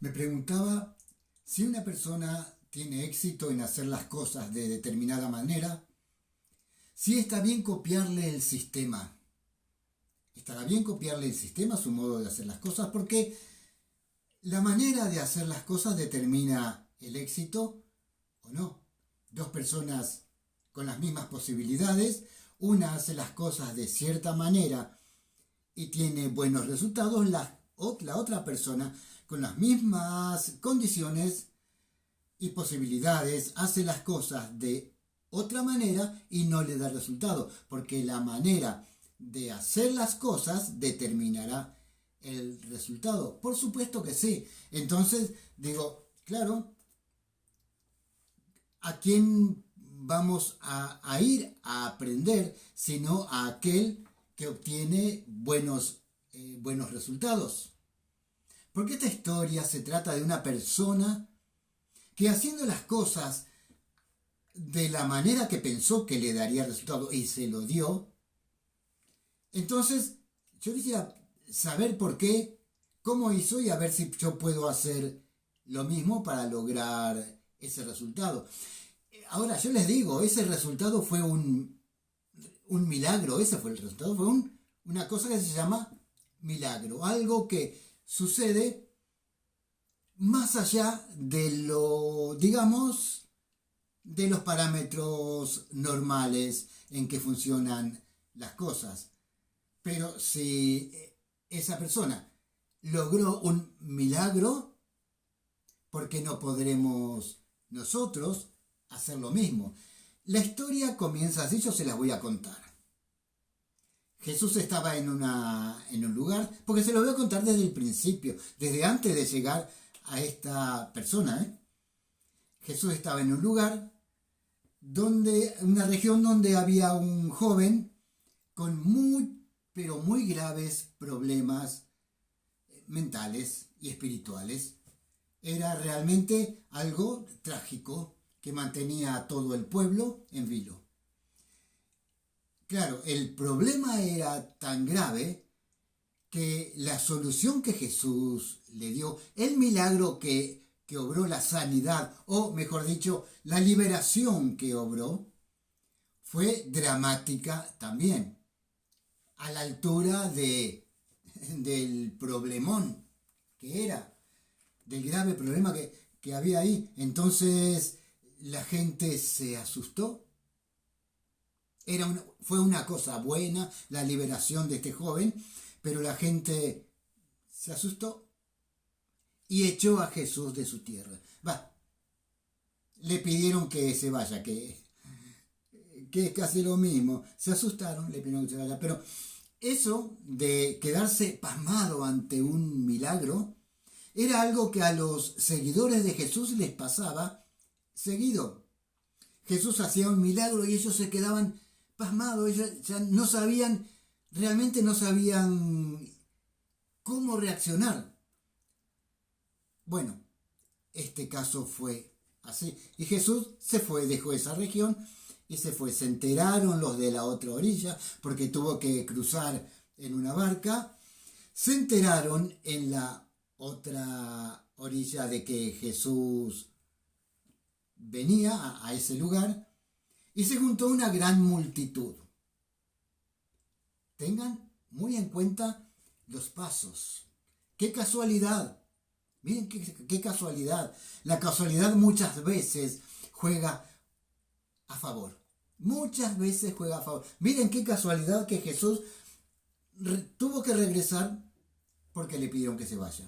Me preguntaba si una persona tiene éxito en hacer las cosas de determinada manera, si está bien copiarle el sistema. Estará bien copiarle el sistema, su modo de hacer las cosas, porque la manera de hacer las cosas determina el éxito o no. Dos personas con las mismas posibilidades, una hace las cosas de cierta manera y tiene buenos resultados, la otra persona con las mismas condiciones y posibilidades hace las cosas de otra manera y no le da resultado, porque la manera de hacer las cosas determinará el resultado. Por supuesto que sí. Entonces, digo, claro, ¿a quién vamos a ir a aprender sino a aquel que obtiene buenos resultados? Porque esta historia se trata de una persona que haciendo las cosas de la manera que pensó que le daría resultado y se lo dio. Entonces, yo quisiera saber por qué, cómo hizo y a ver si yo puedo hacer lo mismo para lograr ese resultado. Ahora, yo les digo, ese resultado fue un milagro, ese fue el resultado, fue una cosa que se llama milagro, algo que sucede más allá de lo, digamos, de los parámetros normales en que funcionan las cosas. Pero si esa persona logró un milagro, ¿por qué no podremos nosotros hacer lo mismo? La historia comienza así, yo se las voy a contar. Jesús estaba en un lugar, porque se lo voy a contar desde el principio, desde antes de llegar a esta persona. Jesús estaba en un lugar, una región donde había un joven con pero muy graves problemas mentales y espirituales. Era realmente algo trágico que mantenía a todo el pueblo en vilo. Claro, el problema era tan grave que la solución que Jesús le dio, el milagro que obró, la sanidad, o mejor dicho, la liberación que obró, fue dramática también, a la altura del problemón que era, del grave problema que había ahí. Entonces la gente se asustó. Fue una cosa buena la liberación de este joven, pero la gente se asustó y echó a Jesús de su tierra. Le pidieron que se vaya, que es casi lo mismo. Se asustaron, le pidieron que se vaya. Pero eso de quedarse pasmado ante un milagro era algo que a los seguidores de Jesús les pasaba seguido. Jesús hacía un milagro y ellos se quedaban pasmados, ellos ya no sabían, realmente no sabían cómo reaccionar. Bueno, este caso fue así. Y Jesús se fue, dejó esa región y se fue. Se enteraron los de la otra orilla, porque tuvo que cruzar en una barca. Se enteraron en la otra orilla de que Jesús venía a ese lugar y se juntó una gran multitud. Tengan muy en cuenta los pasos. ¡Qué casualidad! Miren qué casualidad. La casualidad muchas veces juega a favor. Muchas veces juega a favor. Miren qué casualidad que Jesús tuvo que regresar porque le pidieron que se vaya.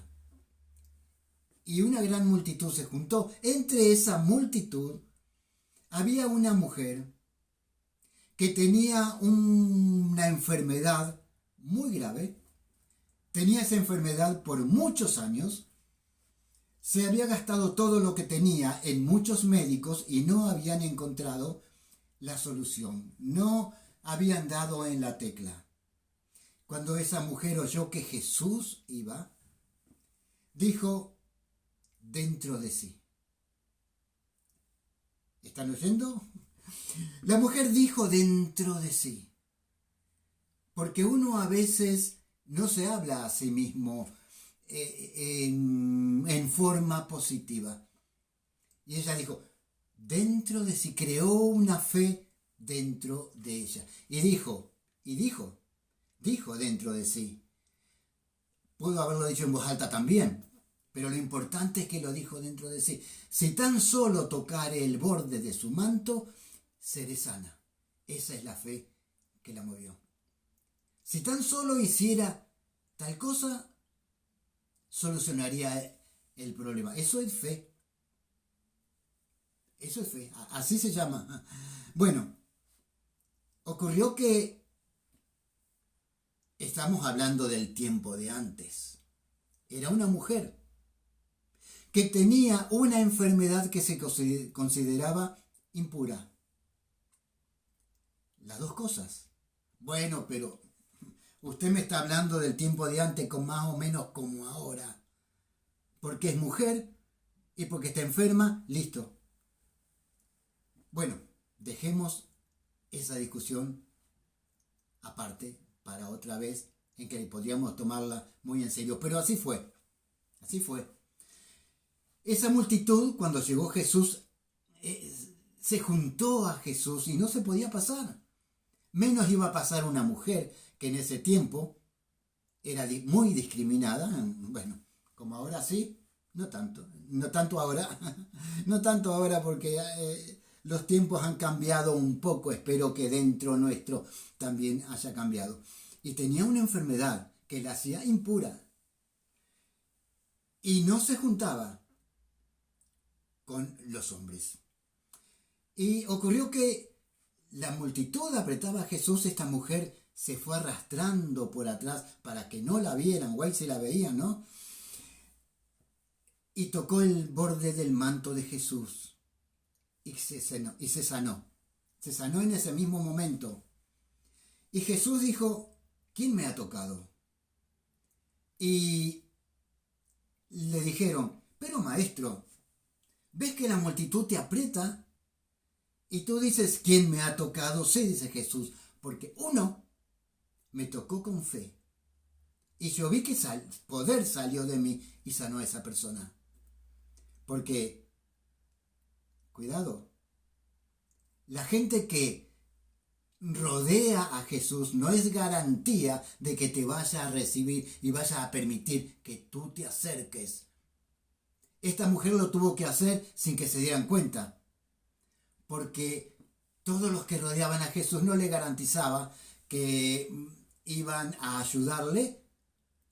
Y una gran multitud se juntó. Entre esa multitud había una mujer que tenía una enfermedad muy grave. Tenía esa enfermedad por muchos años. Se había gastado todo lo que tenía en muchos médicos y no habían encontrado la solución. No habían dado en la tecla. Cuando esa mujer oyó que Jesús iba, dijo dentro de sí. ¿Están oyendo? La mujer dijo dentro de sí. Porque uno a veces no se habla a sí mismo en forma positiva. Y ella dijo, dentro de sí, creó una fe dentro de ella. Y dijo dentro de sí. Pudo haberlo dicho en voz alta también, pero lo importante es que lo dijo dentro de sí. Si tan solo tocare el borde de su manto, seré sana. Esa es la fe que la movió. Si tan solo hiciera tal cosa, solucionaría el problema. Eso es fe. Eso es fe. Así se llama. Bueno, ocurrió que estamos hablando del tiempo de antes. Era una mujer que tenía una enfermedad que se consideraba impura. Las dos cosas. Bueno, pero usted me está hablando del tiempo de antes con más o menos como ahora. Porque es mujer y porque está enferma, listo. Bueno, dejemos esa discusión aparte para otra vez en que podríamos tomarla muy en serio. Pero así fue. Así fue. Esa multitud, cuando llegó Jesús, se juntó a Jesús y no se podía pasar. Menos iba a pasar una mujer que en ese tiempo era muy discriminada. Bueno, como ahora sí, no tanto. No tanto ahora. No tanto ahora porque los tiempos han cambiado un poco. Espero que dentro nuestro también haya cambiado. Y tenía una enfermedad que la hacía impura. Y no se juntaba con los hombres. Y ocurrió que la multitud apretaba a Jesús. Esta mujer se fue arrastrando por atrás para que no la vieran, o ahí se la veían, ¿no? Y tocó el borde del manto de Jesús y se sanó. Se sanó en ese mismo momento. Y Jesús dijo, ¿quién me ha tocado? Y le dijeron, pero maestro, ¿ves que la multitud te aprieta? Y tú dices, ¿quién me ha tocado? Sí, dice Jesús, porque uno me tocó con fe. Y yo vi que poder salió de mí y sanó a esa persona. Porque, cuidado, la gente que rodea a Jesús no es garantía de que te vaya a recibir y vaya a permitir que tú te acerques. Esta mujer lo tuvo que hacer sin que se dieran cuenta, porque todos los que rodeaban a Jesús no le garantizaba que iban a ayudarle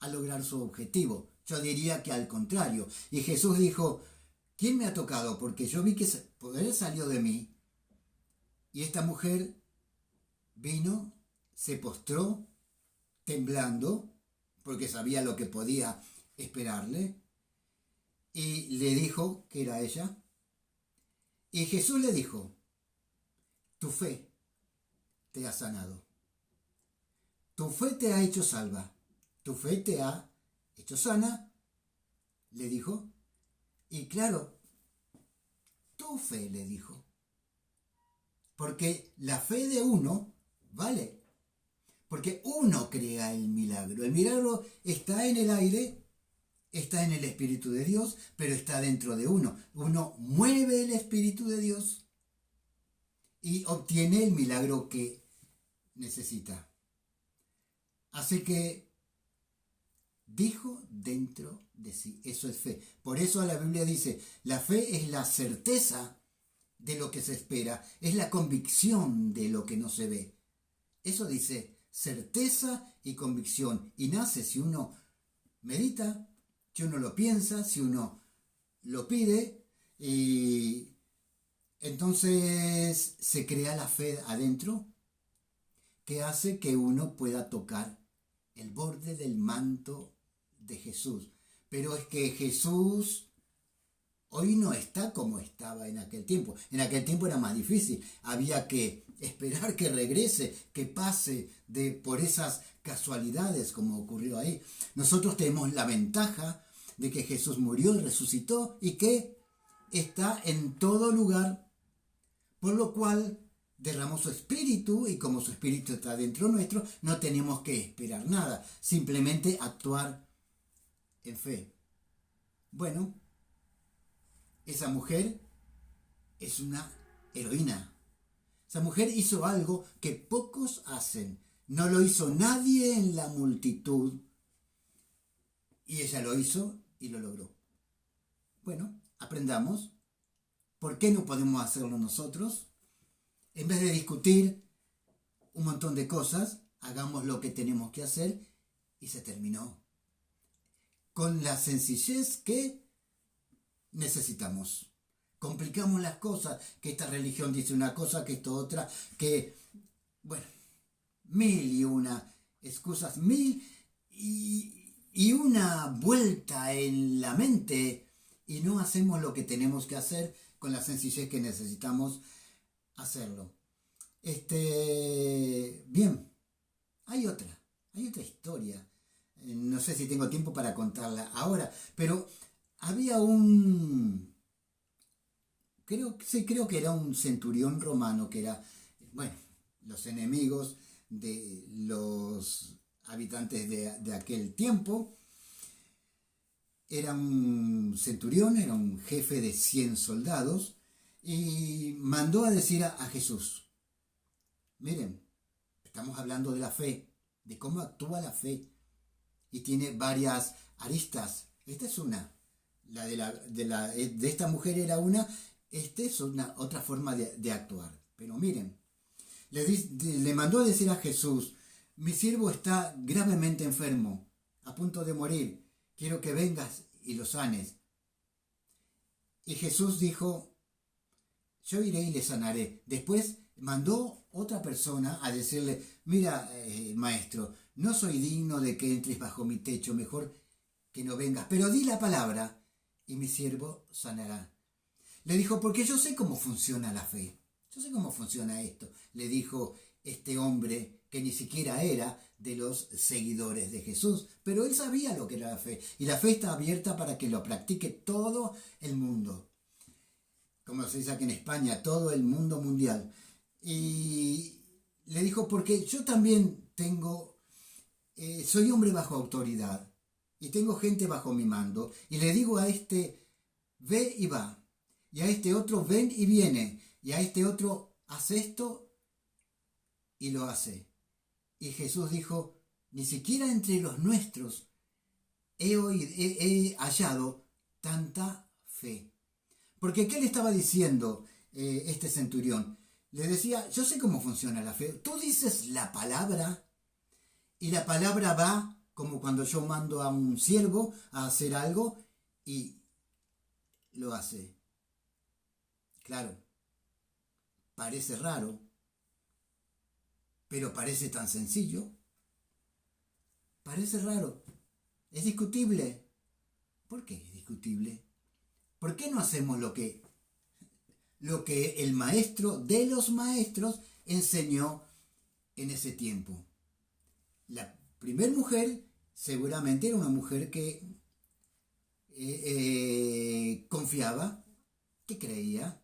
a lograr su objetivo. Yo diría que al contrario. Y Jesús dijo, ¿quién me ha tocado? Porque yo vi que poder salió de mí. Y esta mujer vino, se postró, temblando, porque sabía lo que podía esperarle, y le dijo que era ella. Y Jesús le dijo, tu fe te ha sanado. Tu fe te ha hecho salva. Tu fe te ha hecho sana, le dijo. Y claro, tu fe, le dijo. Porque la fe de uno vale. Porque uno crea el milagro. El milagro está en el aire, está en el Espíritu de Dios, pero está dentro de uno. Uno mueve el Espíritu de Dios y obtiene el milagro que necesita. Así que dijo dentro de sí. Eso es fe. Por eso la Biblia dice, la fe es la certeza de lo que se espera, es la convicción de lo que no se ve. Eso dice certeza y convicción. Y nace si uno medita, si uno lo piensa, si uno lo pide, y entonces se crea la fe adentro que hace que uno pueda tocar el borde del manto de Jesús. Pero es que Jesús hoy no está como estaba en aquel tiempo. En aquel tiempo era más difícil. Había que esperar que regrese, que pase por esas casualidades como ocurrió ahí. Nosotros tenemos la ventaja de que Jesús murió y resucitó y que está en todo lugar, por lo cual derramó su espíritu, y como su espíritu está dentro nuestro, no tenemos que esperar nada, simplemente actuar en fe. Bueno, Esa mujer es una heroína. Esa mujer hizo algo que pocos hacen. No lo hizo nadie en la multitud. Y ella lo hizo y lo logró. Bueno, aprendamos. ¿Por qué no podemos hacerlo nosotros? En vez de discutir un montón de cosas, hagamos lo que tenemos que hacer y se terminó. Con la sencillez que necesitamos. Complicamos las cosas, que esta religión dice una cosa, que esto otra, que, bueno, mil y una excusas, mil y una vuelta en la mente y no hacemos lo que tenemos que hacer con la sencillez que necesitamos hacerlo. Bien, hay otra historia. No sé si tengo tiempo para contarla ahora, pero había creo que era un centurión romano que era, bueno, los enemigos de los habitantes de aquel tiempo. Era un centurión, era un jefe de 100 soldados y mandó a decir a Jesús, miren, estamos hablando de la fe, de cómo actúa la fe y tiene varias aristas. Esta es una, la de esta mujer era una, esta es una otra forma de actuar. Pero miren, le mandó a decir a Jesús, mi siervo está gravemente enfermo, a punto de morir, quiero que vengas y lo sanes. Y Jesús dijo, yo iré y le sanaré. Después mandó otra persona a decirle, mira, maestro, no soy digno de que entres bajo mi techo, mejor que no vengas, pero di la palabra y mi siervo sanará. Le dijo, porque yo sé cómo funciona la fe, yo sé cómo funciona esto, le dijo este hombre que ni siquiera era de los seguidores de Jesús, pero él sabía lo que era la fe, y la fe está abierta para que lo practique todo el mundo, como se dice aquí en España, todo el mundo mundial. Y le dijo, porque yo también soy hombre bajo autoridad, y tengo gente bajo mi mando, y le digo a este, ve y va, y a este otro, ven y viene, y a este otro, haz esto, y lo hace. Y Jesús dijo, ni siquiera entre los nuestros he hallado tanta fe. Porque ¿qué le estaba diciendo este centurión? Le decía, yo sé cómo funciona la fe. Tú dices la palabra y la palabra va como cuando yo mando a un siervo a hacer algo y lo hace. Claro, parece raro, pero parece tan sencillo. Parece raro. Es discutible. ¿Por qué es discutible? ¿Por qué no hacemos lo que el maestro de los maestros enseñó en ese tiempo? La primer mujer seguramente era una mujer que confiaba, que creía,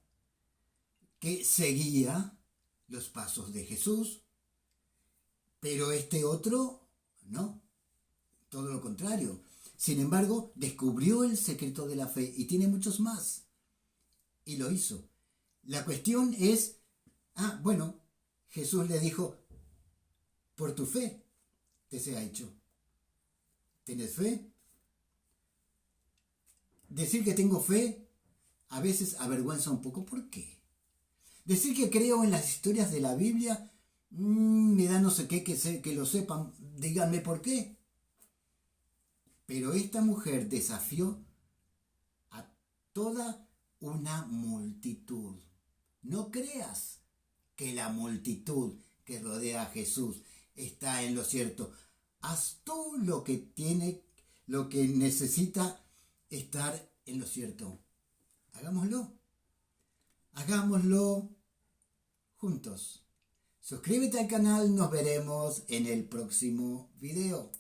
que seguía los pasos de Jesús, pero este otro no, todo lo contrario. Sin embargo, descubrió el secreto de la fe y tiene muchos más. Y lo hizo. La cuestión es, bueno, Jesús le dijo, por tu fe te sea hecho. ¿Tienes fe? Decir que tengo fe a veces avergüenza un poco. ¿Por qué? Decir que creo en las historias de la Biblia, me da no sé qué, que lo sepan, díganme por qué. Pero esta mujer desafió a toda una multitud. No creas que la multitud que rodea a Jesús está en lo cierto. Haz tú lo que necesita estar en lo cierto. Hagámoslo juntos. Suscríbete al canal, nos veremos en el próximo video.